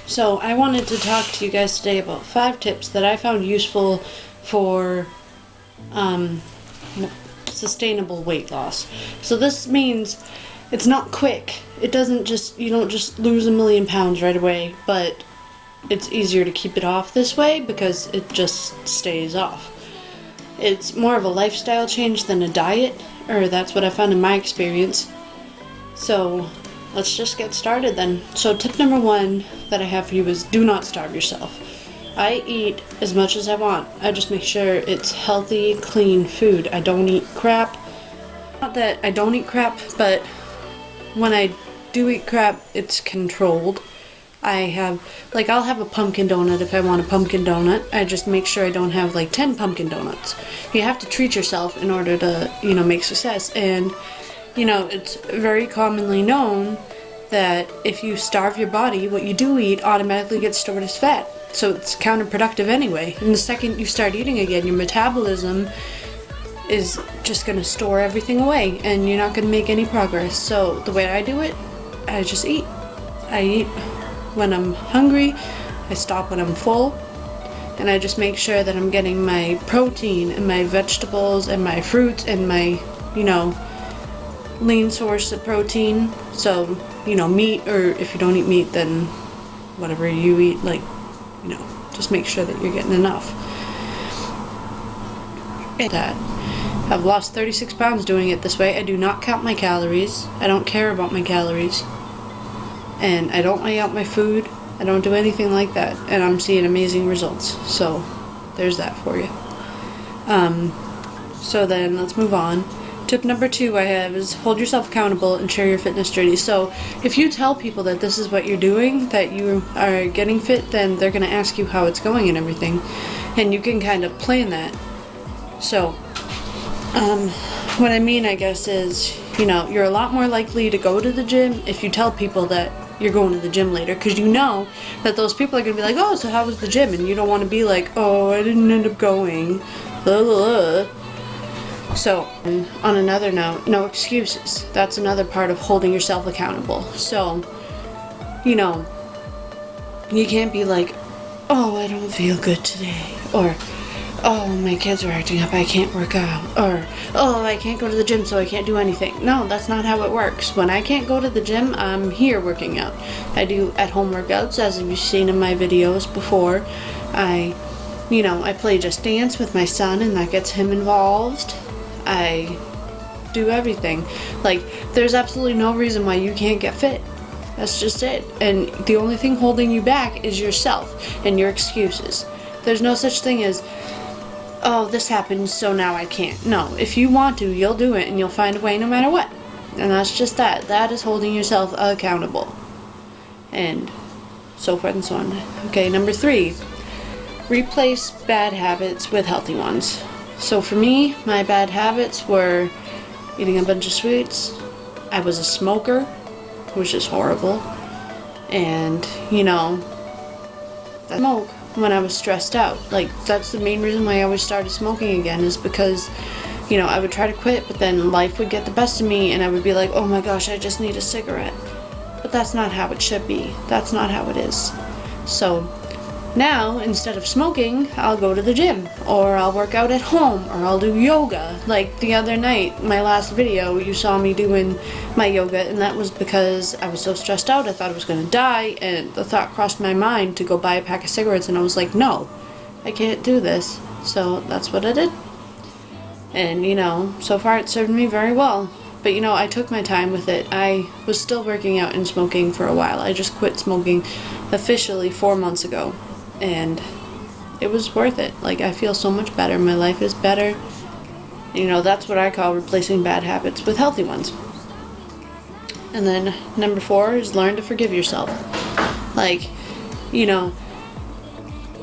So I wanted to talk to you guys today about 5 tips that I found useful for sustainable weight loss. So this means it's not quick. It doesn't just, you don't just lose 1,000,000 pounds right away, but it's easier to keep it off this way because it just stays off. It's more of a lifestyle change than a diet, or that's what I found in my experience. So let's just get started then. So tip number 1 that I have for you is do not starve yourself. I eat as much as I want. I just make sure it's healthy, clean food. I don't eat crap. Not that I don't eat crap, but when I do eat crap, it's controlled. I'll have a pumpkin donut if I want a pumpkin donut. I just make sure I don't have like 10 pumpkin donuts. You have to treat yourself in order to, make success. And, it's very commonly known that if you starve your body, what you do eat automatically gets stored as fat. So it's counterproductive anyway. And the second you start eating again, your metabolism is just going to store everything away and you're not going to make any progress. So the way I do it, I just eat. I eat when I'm hungry, I stop when I'm full, and I just make sure that I'm getting my protein and my vegetables and my fruits and my, lean source of protein. So, meat, or if you don't eat meat, then whatever you eat, just make sure that you're getting enough. And that. I've lost 36 pounds doing it this way. I do not count my calories. I don't care about my calories. And I don't weigh out my food. I don't do anything like that. And I'm seeing amazing results. So there's that for you. So then let's move on. Tip number 2 I have is hold yourself accountable and share your fitness journey. So if you tell people that this is what you're doing, that you are getting fit, then they're going to ask you how it's going and everything. And you can kind of plan that. So what I mean, I guess, is, you're a lot more likely to go to the gym if you tell people that you're going to the gym later, because you know that those people are going to be like, oh, so how was the gym? And you don't want to be like, oh, I didn't end up going. Blah, blah, blah. So, on another note, no excuses. That's another part of holding yourself accountable. So, you can't be like, oh, I don't feel good today, or oh, my kids are acting up, I can't work out, or oh, I can't go to the gym, so I can't do anything. No, that's not how it works. When I can't go to the gym, I'm here working out. I do at-home workouts, as you've seen in my videos before. I play Just Dance with my son, and that gets him involved. I do everything. There's absolutely no reason why you can't get fit. That's just it. And the only thing holding you back is yourself and your excuses. There's no such thing as, oh, this happened, so now I can't. No, if you want to, you'll do it, and you'll find a way no matter what. And that's just that. That is holding yourself accountable. And so forth and so on. Okay, number 3, replace bad habits with healthy ones. So for me, my bad habits were eating a bunch of sweets. I was a smoker, which is horrible. And, I smoke when I was stressed out. That's the main reason why I always started smoking again, is because, I would try to quit, but then life would get the best of me, and I would be like, oh my gosh, I just need a cigarette. But that's not how it should be. That's not how it is. So now, instead of smoking, I'll go to the gym, or I'll work out at home, or I'll do yoga. Like the other night, my last video, you saw me doing my yoga, and that was because I was so stressed out, I thought I was going to die, and the thought crossed my mind to go buy a pack of cigarettes, and I was like, no, I can't do this. So that's what I did. And, so far it served me very well. But, I took my time with it. I was still working out and smoking for a while. I just quit smoking officially 4 months ago. And it was worth it. I feel so much better. My life is better. That's what I call replacing bad habits with healthy ones. And then number 4 is learn to forgive yourself.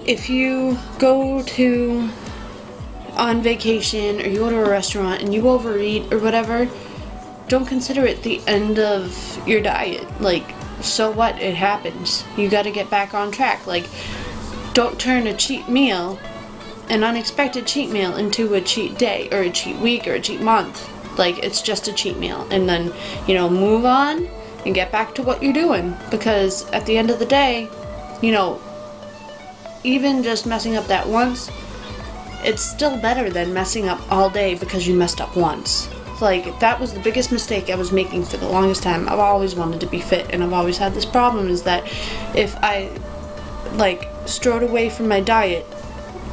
If you go on vacation, or you go to a restaurant and you overeat or whatever, don't consider it the end of your diet. So what? It happens. You got to get back on track. Don't turn a cheat meal, an unexpected cheat meal, into a cheat day, or a cheat week, or a cheat month. It's just a cheat meal. And then, move on and get back to what you're doing. Because at the end of the day, you know, even just messing up that once, it's still better than messing up all day because you messed up once. Like, that was the biggest mistake I was making for the longest time. I've always wanted to be fit, and I've always had this problem, is that if I, like, strode away from my diet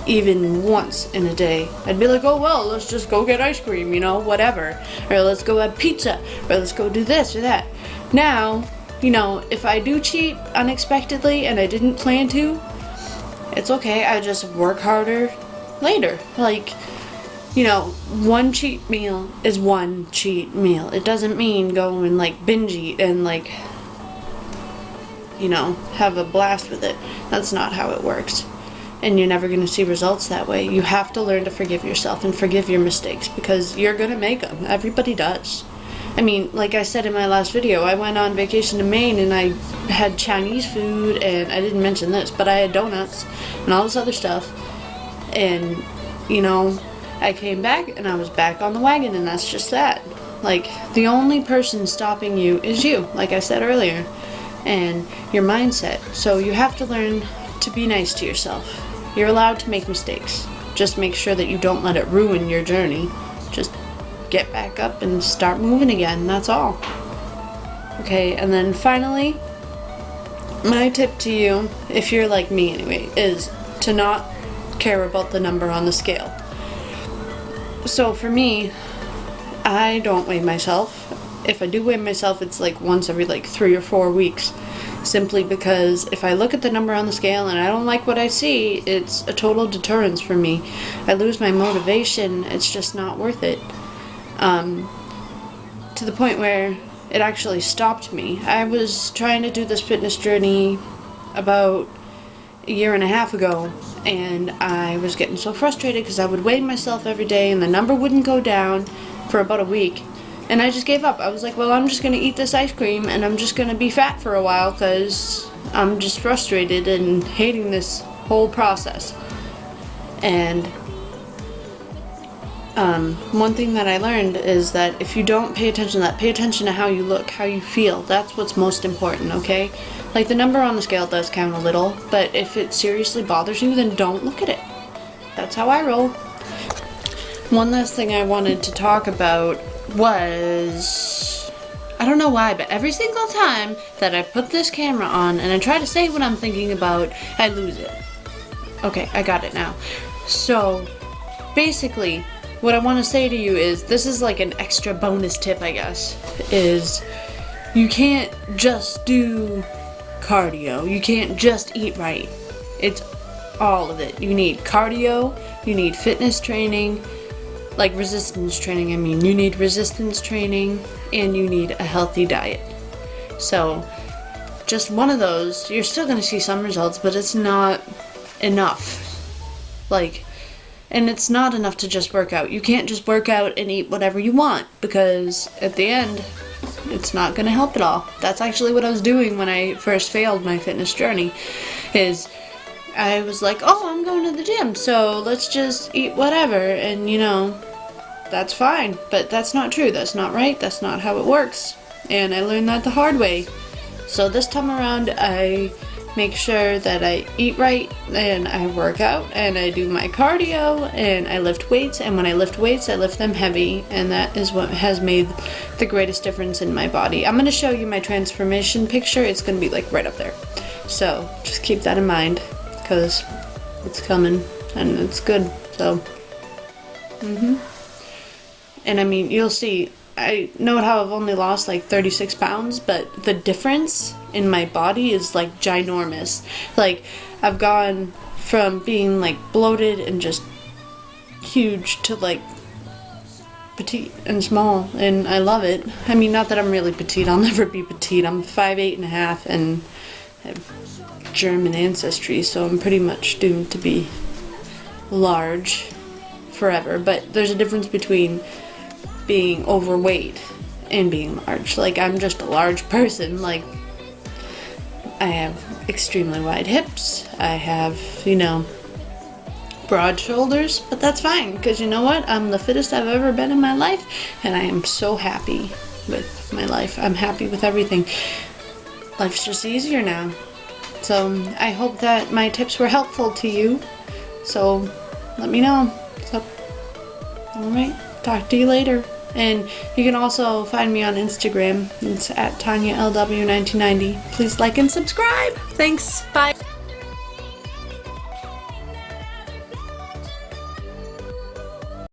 even once in a day, I'd be like, oh well, let's just go get ice cream, you know, whatever. Or let's go have pizza, or let's go do this or that. Now, you know, if I do cheat unexpectedly and I didn't plan to, it's okay, I just work harder later. Like, you know, one cheat meal is one cheat meal. It doesn't mean go and like binge eat and like, you know, have a blast with it. That's not how it works. And you're never going to see results that way. You have to learn to forgive yourself and forgive your mistakes, because you're going to make them. Everybody does. I mean, like I said in my last video, I went on vacation to Maine and I had Chinese food, and I didn't mention this, but I had donuts and all this other stuff. And, you know, I came back and I was back on the wagon, and that's just that. Like, the only person stopping you is you, like I said earlier, and your mindset. So you have to learn to be nice to yourself. You're allowed to make mistakes. Just make sure that you don't let it ruin your journey. Just get back up and start moving again, that's all. Okay, and then finally, my tip to you, if you're like me anyway, is to not care about the number on the scale. So for me, I don't weigh myself. If I do weigh myself, it's like once every like 3 or 4 weeks. Simply because if I look at the number on the scale and I don't like what I see, it's a total deterrence for me. I lose my motivation. It's just not worth it. To the point where it actually stopped me. I was trying to do this fitness journey about a year and a half ago, and I was getting so frustrated because I would weigh myself every day and the number wouldn't go down for about a week. And I just gave up. I was like, well, I'm just going to eat this ice cream and I'm just going to be fat for a while because I'm just frustrated and hating this whole process. And one thing that I learned is that if you don't pay attention to that, pay attention to how you look, how you feel. That's what's most important, okay? Like, the number on the scale does count a little, but if it seriously bothers you, then don't look at it. That's how I roll. One last thing I wanted to talk about was, I don't know why, but every single time that I put this camera on and I try to say what I'm thinking about, I lose it. Okay, I got it now. So, basically, what I want to say to you is, this is like an extra bonus tip, I guess, is you can't just do cardio. You can't just eat right. It's all of it. You need cardio, you need fitness training, like resistance training, I mean. You need resistance training, and you need a healthy diet. So, just one of those, you're still going to see some results, but it's not enough. Like, and it's not enough to just work out. You can't just work out and eat whatever you want, because at the end, it's not going to help at all. That's actually what I was doing when I first failed my fitness journey, is I was like, oh, I'm going to the gym, so let's just eat whatever, and you know, that's fine. But that's not true. That's not right. That's not how it works. And I learned that the hard way. So this time around, I make sure that I eat right, and I work out, and I do my cardio, and I lift weights, and when I lift weights, I lift them heavy, and that is what has made the greatest difference in my body. I'm going to show you my transformation picture. It's going to be like right up there. So just keep that in mind, because it's coming, and it's good. So, and I mean, you'll see, I know how I've only lost like 36 pounds, but the difference in my body is like ginormous. Like, I've gone from being like bloated and just huge to like petite and small, and I love it. I mean, not that I'm really petite, I'll never be petite. I'm 5'8.5" and I have German ancestry, so I'm pretty much doomed to be large forever. But there's a difference between being overweight and being large. Like, I'm just a large person. Like, I have extremely wide hips. I have, you know, broad shoulders, but that's fine, because you know what? I'm the fittest I've ever been in my life, and I am so happy with my life. I'm happy with everything. Life's just easier now. It's So I hope that my tips were helpful to you. So let me know. So, alright, talk to you later. And you can also find me on Instagram. It's at TanyaLW1990. Please like and subscribe. Thanks. Bye.